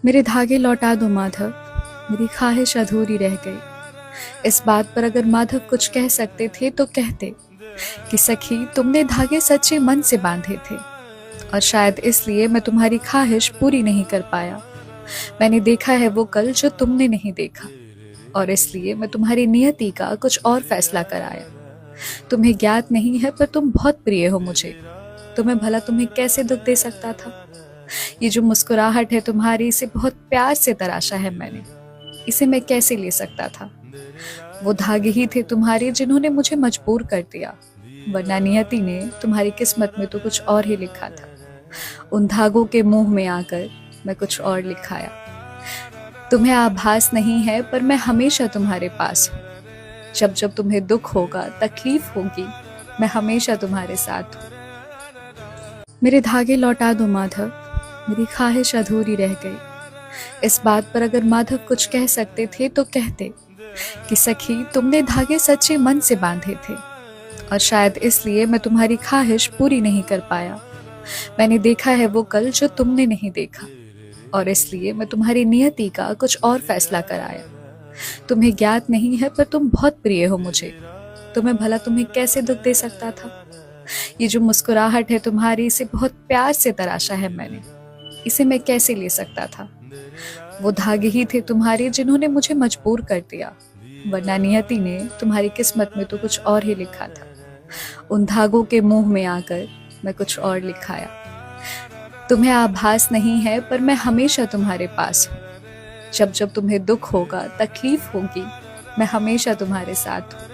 मेरे धागे लौटा दो माधव, मेरी ख्वाहिश अधूरी रह गई। इस बात पर अगर माधव कुछ कह सकते थे तो कहते कि सखी तुमने धागे सच्चे मन से बांधे थे, और शायद इसलिए मैं तुम्हारी ख्वाहिश पूरी नहीं कर पाया। मैंने देखा है वो कल जो तुमने नहीं देखा, और इसलिए मैं तुम्हारी नियति का कुछ और फैसला कराया। तुम्हें ज्ञात नहीं है पर तुम बहुत प्रिय हो मुझे। तुम्हें भला तुम्हें कैसे दुख दे सकता था। ये जो मुस्कुराहट है तुम्हारी, इसे बहुत प्यार से तराशा है मैंने। इसे मैं कैसे ले सकता था। वो धागे ही थे तुम्हारे जिन्होंने मुझे मजबूर कर दिया, वरना नियति ने तुम्हारी किस्मत में तो कुछ और ही लिखा था। उन धागों के मुंह में आकर मैं कुछ और लिखाया। तुम्हें आभास नहीं है पर मैं हमेशा तुम्हारे पास हूँ। जब जब तुम्हें दुख होगा, तकलीफ होगी, मैं हमेशा तुम्हारे साथ हूँ। मेरे धागे लौटा दो माधव, मेरी ख्वाहिश अधूरी रह गई। इस बात पर अगर माधव कुछ कह सकते थे तो कहते कि सखी तुमने धागे सच्चे मन से बांधे थे, और शायद इसलिए मैं तुम्हारी ख्वाहिश पूरी नहीं कर पाया। मैंने देखा है वो कल जो तुमने नहीं देखा, और इसलिए मैं तुम्हारी नियति का कुछ और फैसला कराया। तुम्हें ज्ञात नहीं है पर तुम बहुत प्रिय हो मुझे। तुम्हें भला तुम्हें कैसे दुख दे सकता था। ये जो मुस्कुराहट है तुम्हारी, इसे बहुत प्यार से तराशा है मैंने। इसे मैं कैसे ले सकता था। वो धागे ही थे तुम्हारे जिन्होंने मुझे मजबूर कर दिया, वरना नियति ने तुम्हारी किस्मत में तो कुछ और ही लिखा था। उन धागों के मुंह में आकर मैं कुछ और लिखाया। तुम्हें आभास नहीं है पर मैं हमेशा तुम्हारे पास हूँ। जब जब तुम्हें दुख होगा, तकलीफ होगी, मैं हमेशा तुम्हारे साथ हूँ।